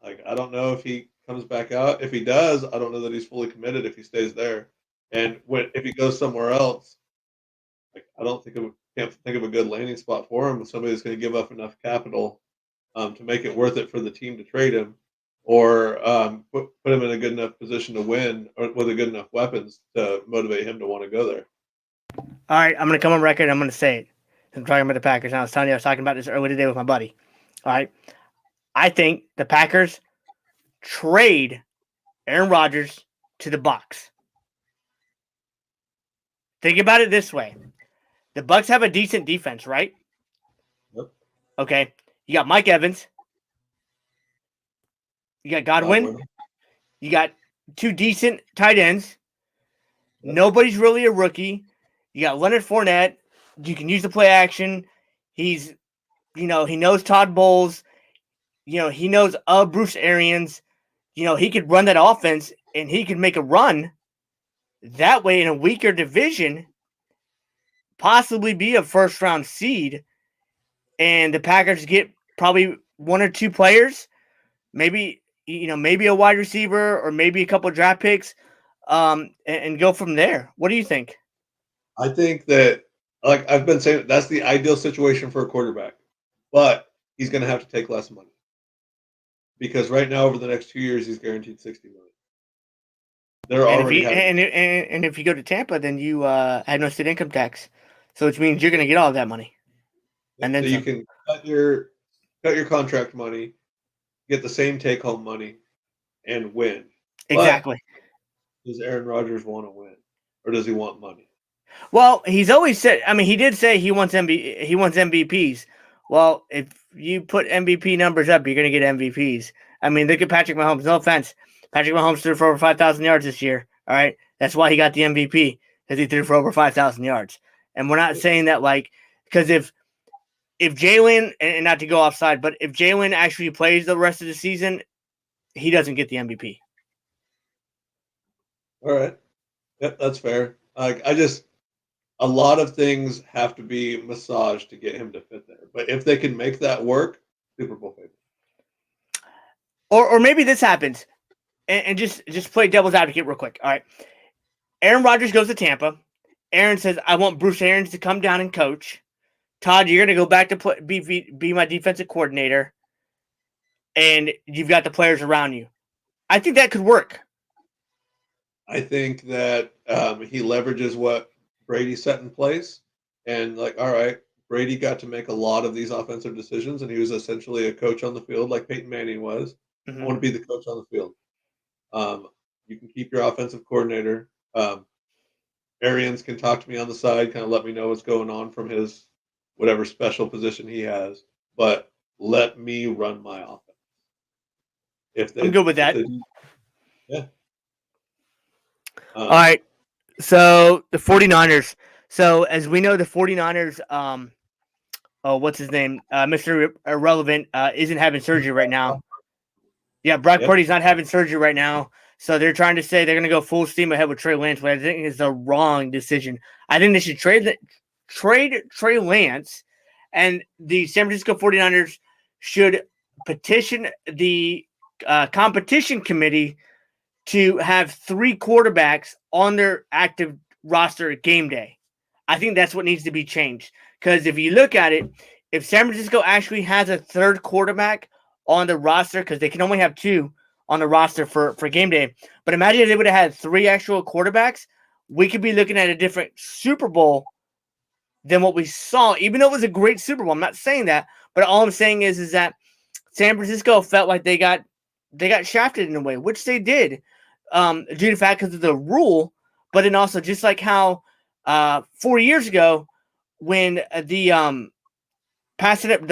I don't know if he comes back out. If he does, I don't know that he's fully committed if he stays there. And if he goes somewhere else, I don't can't think of a good landing spot for him. Somebody that's going to give up enough capital to make it worth it for the team to trade him, or put him in a good enough position to win, or with a good enough weapons to motivate him to want to go there. All right, I'm going to come on record. I'm going to say it. I'm talking about the Packers. And I was telling you, I was talking about this earlier today with my buddy. All right. I think the Packers trade Aaron Rodgers to the Bucs. Think about it this way. The Bucs have a decent defense, right? Yep. Okay. You got Mike Evans. You got Godwin. You got two decent tight ends. Yep. Nobody's really a rookie. You got Leonard Fournette. You can use the play action. He's, he knows Todd Bowles. He knows Bruce Arians. He could run that offense and he could make a run. That way, in a weaker division, possibly be a first-round seed, and the Packers get probably one or two players, maybe a wide receiver or maybe a couple of draft picks, and go from there. What do you think? I think that, like I've been saying, that's the ideal situation for a quarterback, but he's going to have to take less money because right now, over the next 2 years, he's guaranteed $60 million. And if you go to Tampa, then you have no state income tax, so which means you're going to get all of that money. And then so you can cut your contract money, get the same take home money, and win. Exactly. But does Aaron Rodgers want to win, or does he want money? Well, he's always said. I mean, he did say he wants MVPs. Well, if you put MVP numbers up, you're going to get MVPs. I mean, look at Patrick Mahomes. No offense. Patrick Mahomes threw for over 5,000 yards this year. All right. That's why he got the MVP, because he threw for over 5,000 yards. And we're not saying that because if Jalen, and not to go offside, but if Jalen actually plays the rest of the season, he doesn't get the MVP. All right. Yep, that's fair. A lot of things have to be massaged to get him to fit there. But if they can make that work, Super Bowl favorite. Or maybe this happens. And just play devil's advocate real quick. All right. Aaron Rodgers goes to Tampa. Aaron says, I want Bruce Arians to come down and coach. Todd, you're going to go back to be my defensive coordinator. And you've got the players around you. I think that could work. I think that he leverages what Brady set in place. And all right, Brady got to make a lot of these offensive decisions. And he was essentially a coach on the field like Peyton Manning was. Mm-hmm. I want to be the coach on the field. You can keep your offensive coordinator. Arians can talk to me on the side, kind of let me know what's going on from his whatever special position he has, but let me run my offense. I'm good with that. Yeah. All right. So the 49ers. So as we know, the 49ers, what's his name? Mr. Irrelevant isn't having surgery right now. Yeah, Brock Purdy's not having surgery right now. So they're trying to say they're going to go full steam ahead with Trey Lance, but I think it's the wrong decision. I think they should trade Trey Lance, and the San Francisco 49ers should petition the competition committee to have 3 quarterbacks on their active roster at game day. I think that's what needs to be changed. Because if you look at it, if San Francisco actually has a 3rd quarterback on the roster, because they can only have 2 on the roster for game day. But imagine if they would have had 3 actual quarterbacks, we could be looking at a different Super Bowl than what we saw, even though it was a great Super Bowl. I'm not saying that, but all I'm saying is that San Francisco felt like they got shafted in a way, which they did, due to the fact because of the rule, but then also just like how 4 years ago when the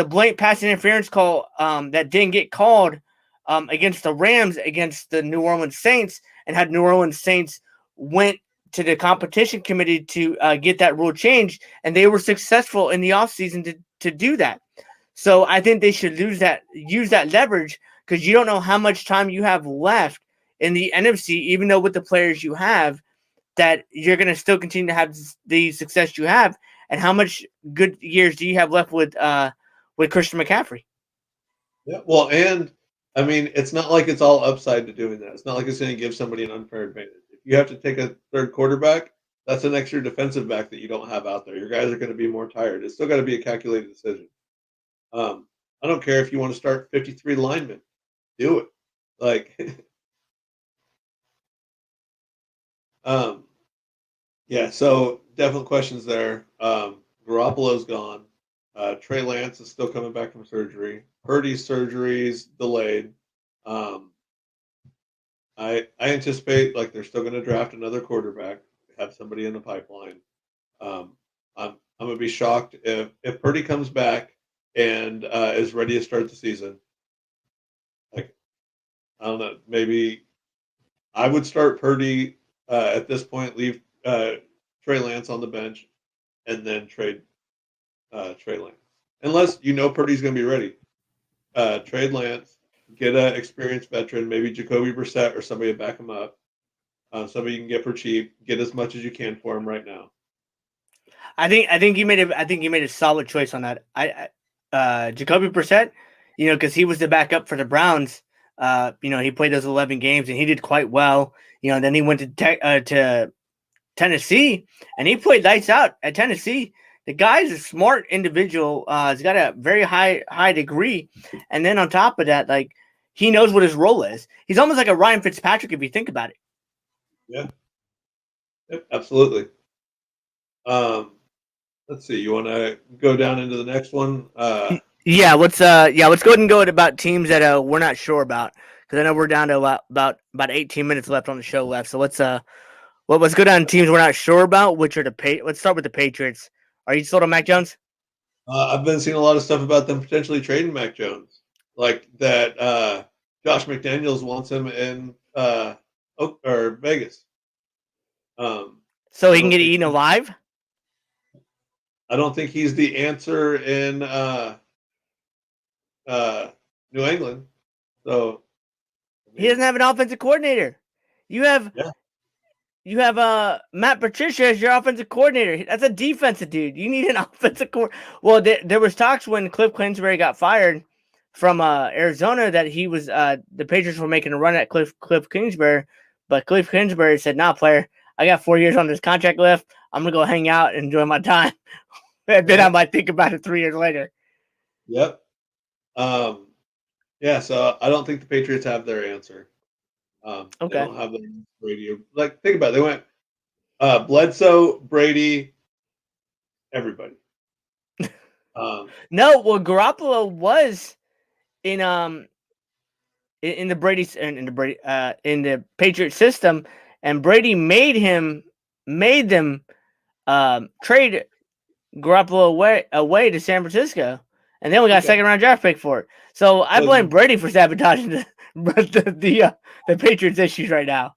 blatant passing interference call that didn't get called against the Rams against the New Orleans Saints, and had New Orleans Saints went to the competition committee to get that rule changed, and they were successful in the offseason to do that. So I think they should use that leverage, because you don't know how much time you have left in the NFC, even though with the players you have, that you're going to still continue to have the success you have, and how much good years do you have left with Christian McCaffrey? Yeah, well, and I mean, it's not like it's all upside to doing that. It's not like it's going to give somebody an unfair advantage. If you have to take a third quarterback, that's an extra defensive back that you don't have out there. Your guys are going to be more tired. It's still got to be a calculated decision. I don't care if you want to start 53 linemen, do it. Like, yeah. So definite questions there. Garoppolo's gone. Trey Lance is still coming back from surgery. Purdy's surgery's delayed. I anticipate like they're still going to draft another quarterback, have somebody in the pipeline. I'm going to be shocked if Purdy comes back and is ready to start the season. Like, I don't know, maybe I would start Purdy at this point, leave Trey Lance on the bench, and then trade Trey Lance. Unless you know Purdy's going to be ready. Trade Lance, get an experienced veteran, maybe Jacoby Brissett or somebody to back him up. Somebody you can get for cheap. Get as much as you can for him right now. I think you made a solid choice on that. Jacoby Brissett, because he was the backup for the Browns. He played those 11 games and he did quite well. Then he went to Tennessee and he played lights out at Tennessee. The guy's a smart individual. He's got a very high degree, and then on top of that, like, he knows what his role is. He's almost like a Ryan Fitzpatrick if you think about it. Yeah, yep, absolutely. Let's see. You want to go down into the next one? Yeah. Let's go ahead and go at about teams that we're not sure about, because I know we're down to about 18 minutes left on the show left. So let's go down to teams we're not sure about, which are let's start with the Patriots. Are you sold on Mac Jones? I've been seeing a lot of stuff about them potentially trading Mac Jones, like that. Josh McDaniels wants him in Vegas. So he can get eaten alive? I don't think he's the answer in New England. So he doesn't have an offensive coordinator. You have Matt Patricia as your offensive coordinator. That's a defensive dude. You need an offensive coordinator. Well, there was talks when Cliff Kingsbury got fired from Arizona that he was the Patriots were making a run at Cliff Kingsbury, but Cliff Kingsbury said, "Nah, player, I got 4 years on this contract left. I'm gonna go hang out and enjoy my time, and then I might think about it 3 years later." Yep. Yeah. So I don't think the Patriots have their answer. Okay. They don't have the Brady. Like, think about it. They went Bledsoe, Brady, everybody. No, well, Garoppolo was in the Brady's in the Patriot system, and Brady made them trade Garoppolo away to San Francisco, and then we got a second round draft pick for it. So I blame Brady for sabotaging the Patriots' issues right now.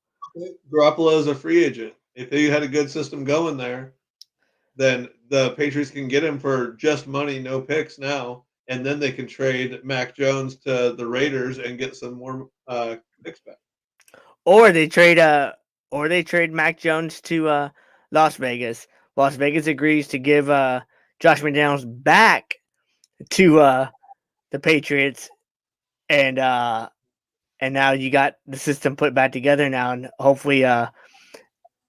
Garoppolo is a free agent. If they had a good system going there, then the Patriots can get him for just money, no picks now, and then they can trade Mac Jones to the Raiders and get some more picks back. Or they trade Mac Jones to Las Vegas. Las Vegas agrees to give Josh McDaniels back to the Patriots, and now you got the system put back together now, and hopefully Bill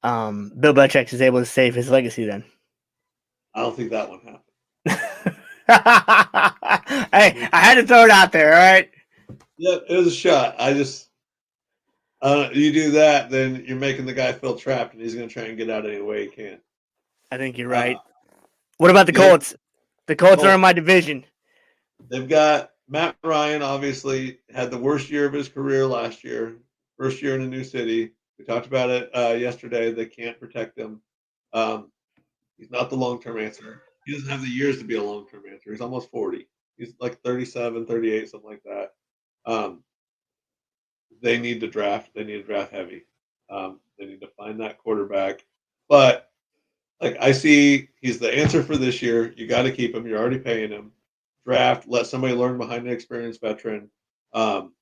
Belichick is able to save his legacy then. I don't think that one happened. Hey, I had to throw it out there, all right? Yeah, it was a shot. You do that, then you're making the guy feel trapped, and he's going to try and get out any way he can. I think you're right. What about the Colts? The Colts are in my division. They've got Matt Ryan obviously had the worst year of his career last year, first year in a new city. We talked about it yesterday. They can't protect him. Um, he's not the long term answer. He doesn't have the years to be a long term answer. He's almost 40. He's like 37, 38, something like that. Um, they need to draft. They need to draft heavy. They need to find that quarterback. But like I see, he's the answer for this year. You got to keep him. You're already paying him. Draft. Let somebody learn behind an experienced veteran. Um,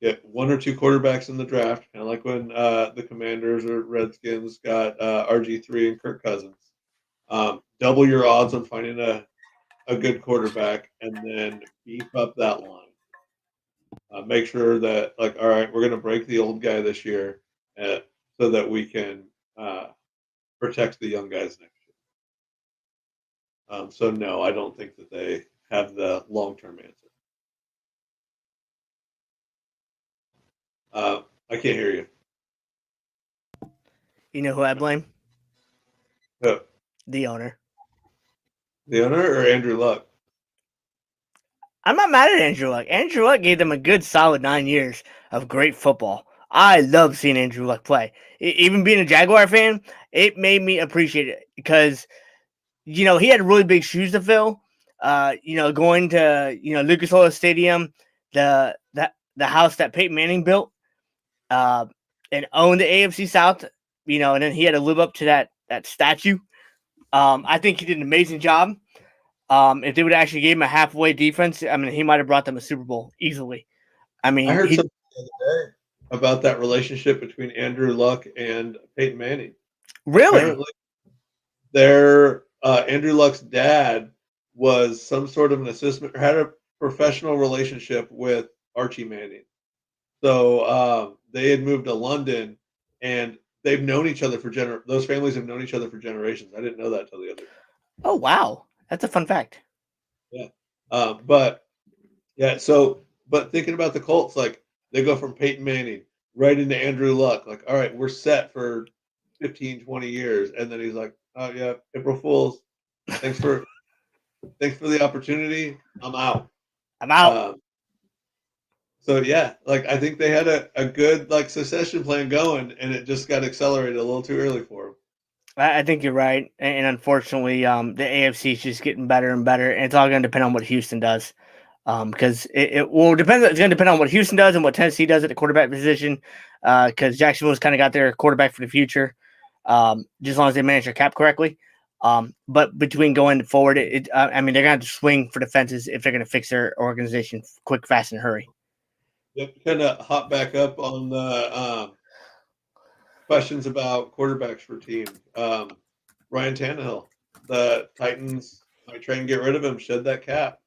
get one or two quarterbacks in the draft, kind of like when the Commanders or Redskins got RG3 and Kirk Cousins. Double your odds on finding a good quarterback, and then beef up that line. Make sure that, like, all right, we're going to break the old guy this year uh, so that we can uh, protect the young guys next year. So, no, I don't think that they have the long term answer. I can't hear you. You know who I blame? Oh, The owner. the owner or Andrew Luck? I'm not mad at Andrew Luck. Andrew Luck gave them a good solid 9 years of great football. I love seeing Andrew Luck play. Even being a Jaguar fan, it made me appreciate it because, he had really big shoes to fill. Going to, Lucas Oil Stadium, the house that Peyton Manning built, and owned the AFC South, and then he had to live up to that statue. I think he did an amazing job. If they would actually give him a halfway defense, I mean, he might have brought them a Super Bowl easily. I I mean, heard something the other day about that relationship between Andrew Luck and Peyton Manning. really, Apparently, their Andrew Luck's dad was some sort of an assistant or had a professional relationship with Archie Manning. So they had moved to London, and they've known each other for those families have known each other for generations. I didn't know that till the other day. oh wow, that's a fun fact. Yeah, but yeah. So, but thinking about the Colts, like they go from Peyton Manning right into Andrew Luck. Like, all right, we're set for 15, 20 years, and then he's like, oh yeah, April Fools. Thanks for thanks for the opportunity. I'm out. I'm out. Um, so yeah, like I think they had a good like succession plan going, and it just got accelerated a little too early for them. I think you're right, and unfortunately, the AFC is just getting better and better, and it's all going to depend on what Houston does. Because it will depend. It's going to depend on what Houston does and what Tennessee does at the quarterback position. Because Jacksonville's kind of got their quarterback for the future, just as long as they manage their cap correctly. But between going forward, I mean, they're going to have to swing for the fences if they're going to fix their organization quick, fast, and hurry. Yep, kind of hop back up on the questions about quarterbacks for teams. Ryan Tannehill, the Titans might try and get rid of him, shed that cap.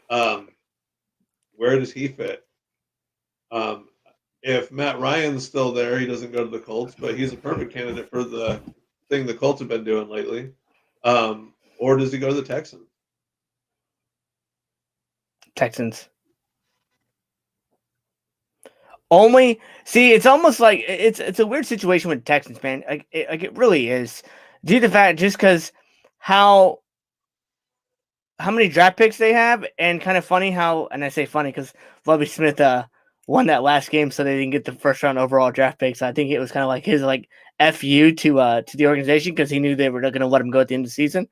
Where does he fit? Um, if Matt Ryan's still there, he doesn't go to the Colts, but he's a perfect candidate for the thing the Colts have been doing lately. Or does he go to the Texans? Texans. Only see, it's almost like it's a weird situation with Texans, man. It really is, due to the fact just because how many draft picks they have, and kind of funny how, and I say funny because Lovie Smith won that last game, so they didn't get the first round overall draft pick. So I think it was kind of like his like fu to the organization because he knew they were not going to let him go at the end of the season.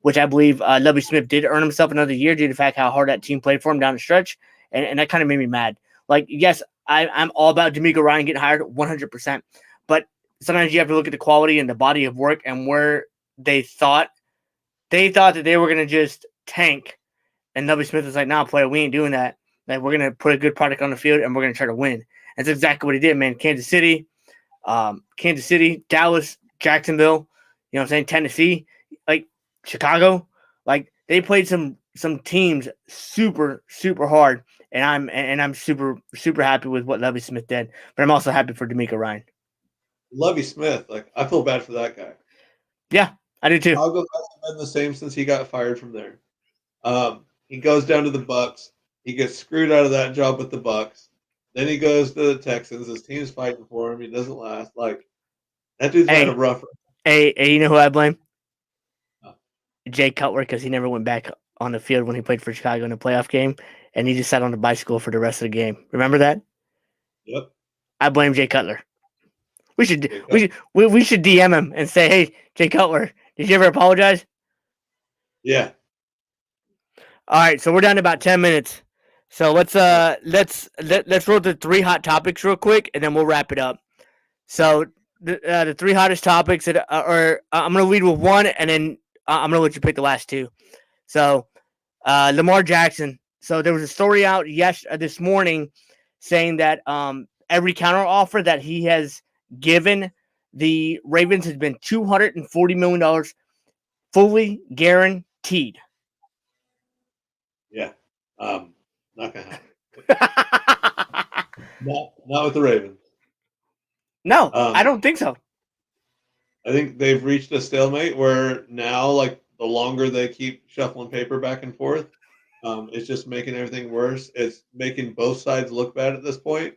Which I believe Lovie Smith did earn himself another year due to the fact how hard that team played for him down the stretch, and that kind of made me mad. Like, yes, I'm all about D'Amico Ryan getting hired 100%, but sometimes you have to look at the quality and the body of work and where they thought that they were going to just tank. And Lovie Smith was like, nah, player, we ain't doing that. Like, we're going to put a good product on the field and we're going to try to win. That's exactly what he did, man. Kansas City, Dallas, Jacksonville, you know what I'm saying? Tennessee, like Chicago, like they played some teams super, super hard. And I'm super, super happy with what Lovie Smith did. But I'm also happy for D'Amico Ryan. Lovie Smith, like I feel bad for that guy. Yeah, I do too. Chicago hasn't been the same since he got fired from there. He goes down to the Bucks. He gets screwed out of that job with the Bucks. Then he goes to the Texans. His team's fighting for him. He doesn't last. Like that dude's had a rough. Hey, you know who I blame? Oh. Jay Cutler, because he never went back on the field when he played for Chicago in a playoff game, and he just sat on the bicycle for the rest of the game. Remember that? Yep. I blame Jay Cutler. We should Jay Cutler. we should DM him and say, "Hey, Jay Cutler, did you ever apologize?" Yeah. All right, so we're down to about 10 minutes. So let's roll the 3 hot topics real quick, and then we'll wrap it up. So the 3 hottest topics that I'm gonna lead with one, and then I'm gonna let you pick the last 2. So Lamar Jackson. So there was a story out this morning saying that every counter offer that he has given the Ravens has been $240 million, fully guaranteed. Yeah. Not gonna happen. Not with the Ravens. No, I don't think so. I think they've reached a stalemate where now, like, the longer they keep shuffling paper back and forth, it's just making everything worse. It's making both sides look bad at this point.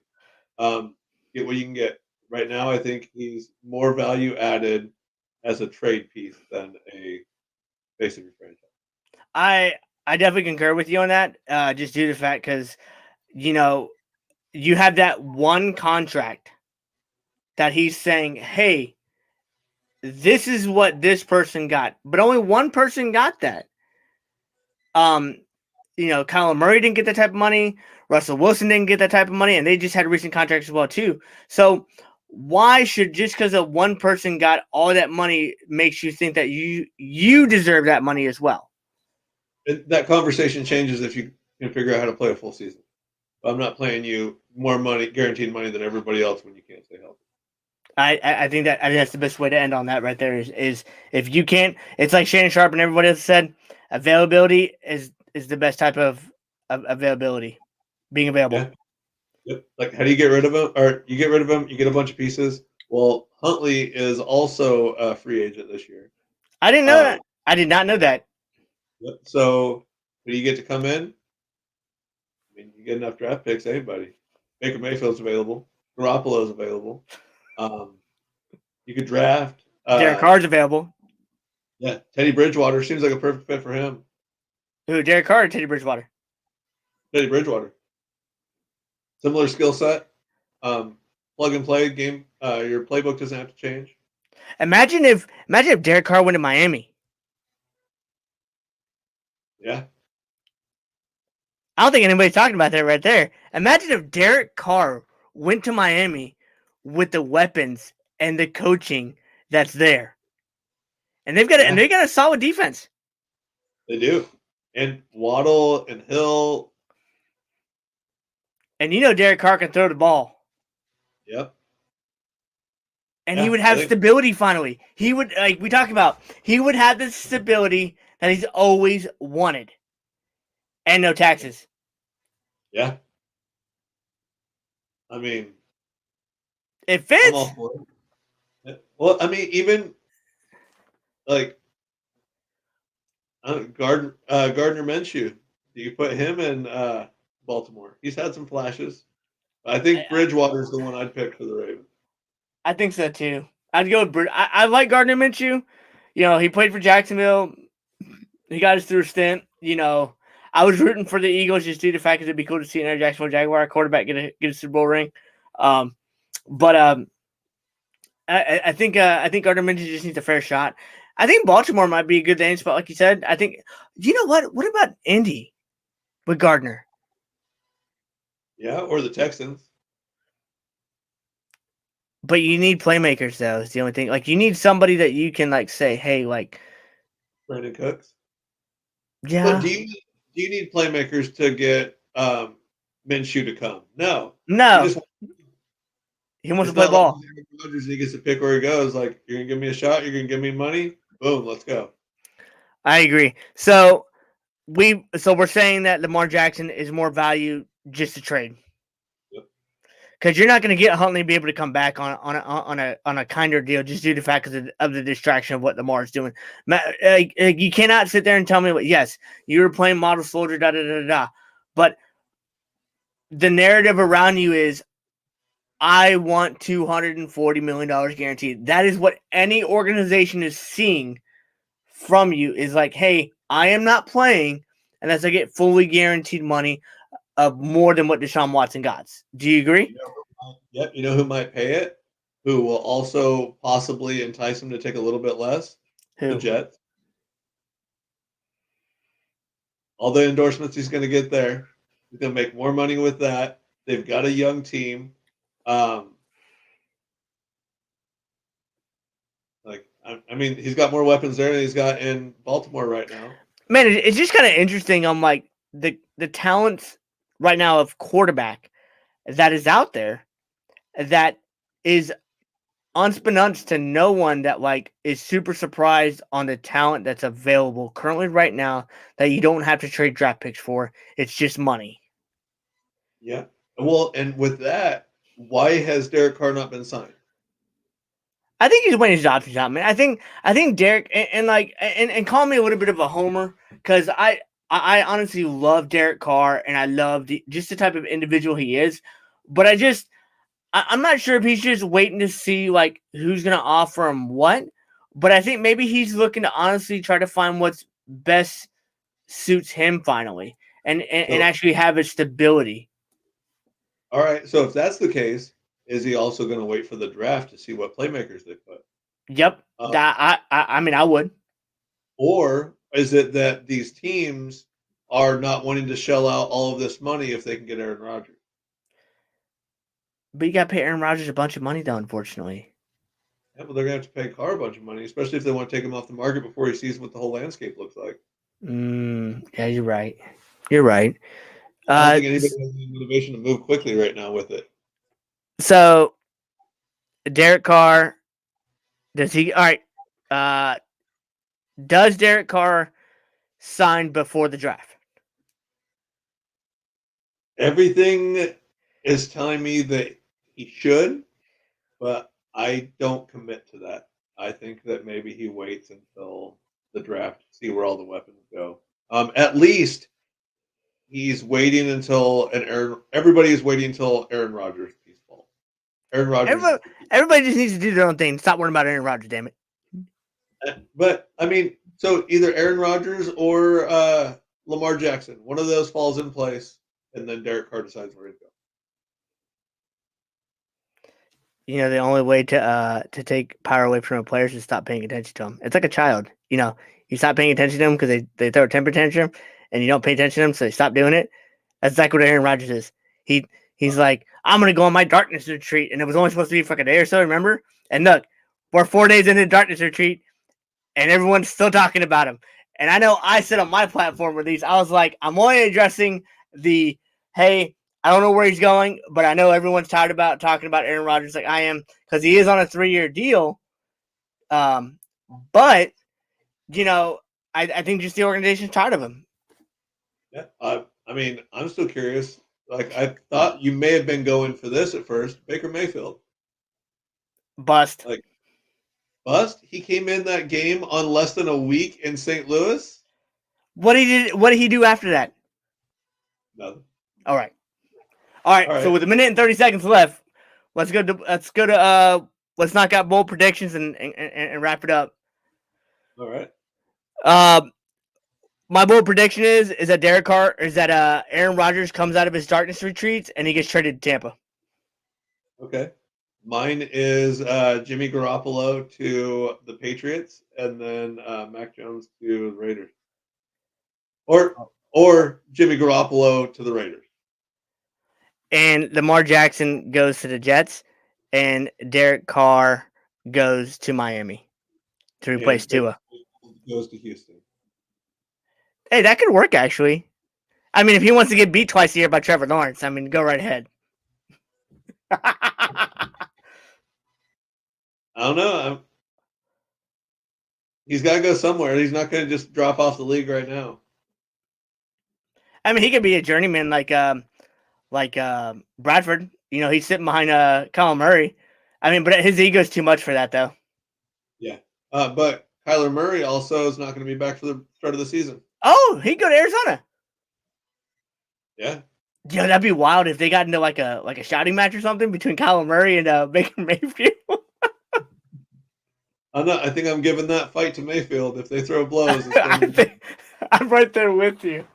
Get what you can get. Right now, I think he's more value added as a trade piece than a basically franchise. I definitely concur with you on that. Just due to the fact because you have that one contract that he's saying, "Hey, this is what this person got," but only one person got that. Kyler Murray didn't get that type of money. Russell Wilson didn't get that type of money, and they just had recent contracts as well too. So why should just because of one person got all that money makes you think that you deserve that money as well? That conversation changes if you can figure out how to play a full season. I'm not playing you more money, guaranteed money than everybody else when you can't stay healthy. I think that's the best way to end on that right there is if you can't. It's like Shannon Sharpe and everybody else said, availability is the best type of availability, being available. Yeah. Yep. Like, how do you get rid of him? Or you get rid of him, you get a bunch of pieces. Well, Huntley is also a free agent this year. I didn't know that. I did not know that. Yep. So, do you get to come in? I mean, you get enough draft picks, anybody. Baker Mayfield's available. Garoppolo's available. You could draft. Derek Carr's available. Yeah, Teddy Bridgewater seems like a perfect fit for him. Who, Derek Carr or Teddy Bridgewater? Teddy Bridgewater. Similar skill set. Plug and play game. Your playbook doesn't have to change. Imagine if Derek Carr went to Miami. Yeah. I don't think anybody's talking about that right there. Imagine if Derek Carr went to Miami with the weapons and the coaching that's there. And they've got a solid defense. They do. And Waddle and Hill. And Derek Carr can throw the ball. Yep. And he would have stability finally. He would, like we talked about, he would have the stability that he's always wanted. And no taxes. Yeah. I mean, it fits. I'm all for it. Well, I mean, even like Gardner Minshew. Do you put him in Baltimore? He's had some flashes. I think Bridgewater's the one I'd pick for the Ravens. I think so too. I'd go with I like Gardner Minshew. He played for Jacksonville. He got us through a stint. I was rooting for the Eagles just due to the fact that it'd be cool to see another Jacksonville Jaguar quarterback get a Super Bowl ring. I think Gardner Minshew just needs a fair shot. I think Baltimore might be a good landing spot, like you said. I think. You know what? What about Indy with Gardner? Yeah, or the Texans. But you need playmakers, though. Is the only thing. Like, you need somebody that you can say, "Hey, like." Brandon Cooks. Yeah. But do you need playmakers to get Minshew to come? No. He wants to play ball. Like Rodgers, he gets to pick where he goes. Like, you're gonna give me a shot. You're gonna give me money. Boom, let's go. I agree. So we're saying that Lamar Jackson is more value just to trade. Yep. Because you're not going to get Huntley to be able to come back on a kinder deal just due to the fact of the distraction of what Lamar is doing. You cannot sit there and tell me, yes, you were playing model soldier, but the narrative around you is, I want $240 million guaranteed. That is what any organization is seeing from you, is like, hey, I am not playing unless I get fully guaranteed money. more than what Deshaun Watson got. Do you agree? Yep. You know who might pay it? Who will also possibly entice him to take a little bit less? The Who? Jets. All the endorsements he's going to get there. He's going to make more money with that. They've got a young team. I mean, he's got more weapons there than he's got in Baltimore right now. Man, it's just kind of interesting. I'm like the talent right now of quarterback that is out there that is unbeknownst to no one that like is super surprised on the talent that's available currently right now that you don't have to trade draft picks for. It's just money. Yeah. Well, and with that, why has Derek Carr not been signed? I think he's winning his options out, man. I think Derek and call me a little bit of a homer because I honestly love Derek Carr and I love just the type of individual he is, but I'm not sure if he's just waiting to see like who's gonna offer him what, but I think maybe he's looking to honestly try to find what's best suits him finally and actually have a stability. All right. So if that's the case, is he also going to wait for the draft to see what playmakers they put? Yep. I mean I would. Or is it that these teams are not wanting to shell out all of this money if they can get Aaron Rodgers? But you got to pay Aaron Rodgers a bunch of money, though, unfortunately. Yeah, but they're going to have to pay Carr a bunch of money, especially if they want to take him off the market before he sees what the whole landscape looks like. Yeah, you're right. You're right. I don't think anybody has any motivation to move quickly right now with it. So, Derek Carr, does he? All right. Does Derek Carr sign before the draft? Everything is telling me that he should, but I don't commit to that. I think that maybe he waits until the draft to see where all the weapons go. At least he's waiting until everybody is waiting until Aaron Rodgers falls. Aaron Rodgers. Everybody just needs to do their own thing. Stop worrying about Aaron Rodgers, damn it. But I mean, so either Aaron Rodgers or Lamar Jackson, one of those falls in place, and then Derek Carr decides where to go. You know, the only way to take power away from a player is to stop paying attention to them. It's like a child. You know, you stop paying attention to them because they throw a temper tantrum, and you don't pay attention to them, so they stop doing it. That's exactly what Aaron Rodgers is. He's like, I'm gonna go on my darkness retreat, and it was only supposed to be for like a day or so. Remember? And look, we're 4 days into the darkness retreat, and everyone's still talking about him. And I know I said on my platform with these, I was like, I'm only addressing the hey. I don't know where he's going, but I know everyone's tired about talking about Aaron Rodgers like I am because he is on a 3-year deal. But, you know, I think just the organization's tired of him. Yeah. I mean, I'm still curious. Like, I thought you may have been going for this at first. Baker Mayfield. Bust. Like, bust? He came in that game on less than a week in St. Louis? What did he do after that? Nothing. All right. So with a minute and 30 seconds left, let's knock out bold predictions and wrap it up. All right. My bold prediction is that Aaron Rodgers comes out of his darkness retreats and he gets traded to Tampa. Okay. Mine is Jimmy Garoppolo to the Patriots and then Mac Jones to the Raiders. Or Jimmy Garoppolo to the Raiders. And Lamar Jackson goes to the Jets, and Derek Carr goes to Miami to replace Tua. Goes to Houston. Hey, that could work, actually. I mean, if he wants to get beat twice a year by Trevor Lawrence, I mean, go right ahead. I don't know. He's got to go somewhere. He's not going to just drop off the league right now. I mean, he could be a journeyman like Bradford. You know, he's sitting behind Kyler Murray. I mean, but his ego's too much for that, though. Yeah. But Kyler Murray also is not going to be back for the start of the season. Oh, he'd go to Arizona. Yeah. Yeah, that'd be wild if they got into like a shouting match or something between Kyler Murray and Baker Mayfield. I think I'm giving that fight to Mayfield if they throw blows. I'm right there with you.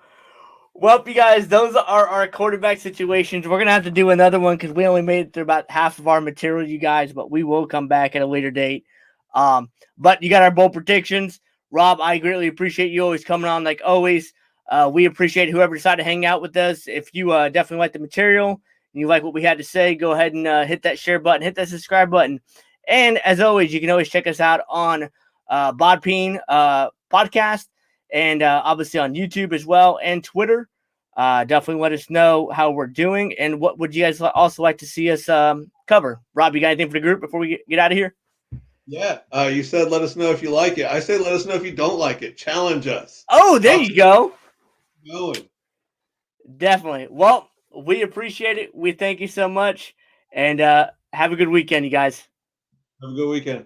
Well, you guys, those are our quarterback situations. We're going to have to do another one because we only made it through about half of our material, you guys, but we will come back at a later date. But you got our bold predictions. Rob, I greatly appreciate you always coming on like always. We appreciate whoever decided to hang out with us. If you definitely like the material and you like what we had to say, go ahead and hit that share button, hit that subscribe button. And as always, you can always check us out on Bodpeen podcast and obviously on YouTube as well and Twitter. Definitely let us know how we're doing and what would you guys also like to see us cover. Rob, you got anything for the group before we get out of here? Yeah, you said let us know if you like it. I say let us know if you don't like it. Challenge us. Oh, there you go. Going. Definitely. Well, we appreciate it. We thank you so much. And have a good weekend, you guys. Have a good weekend.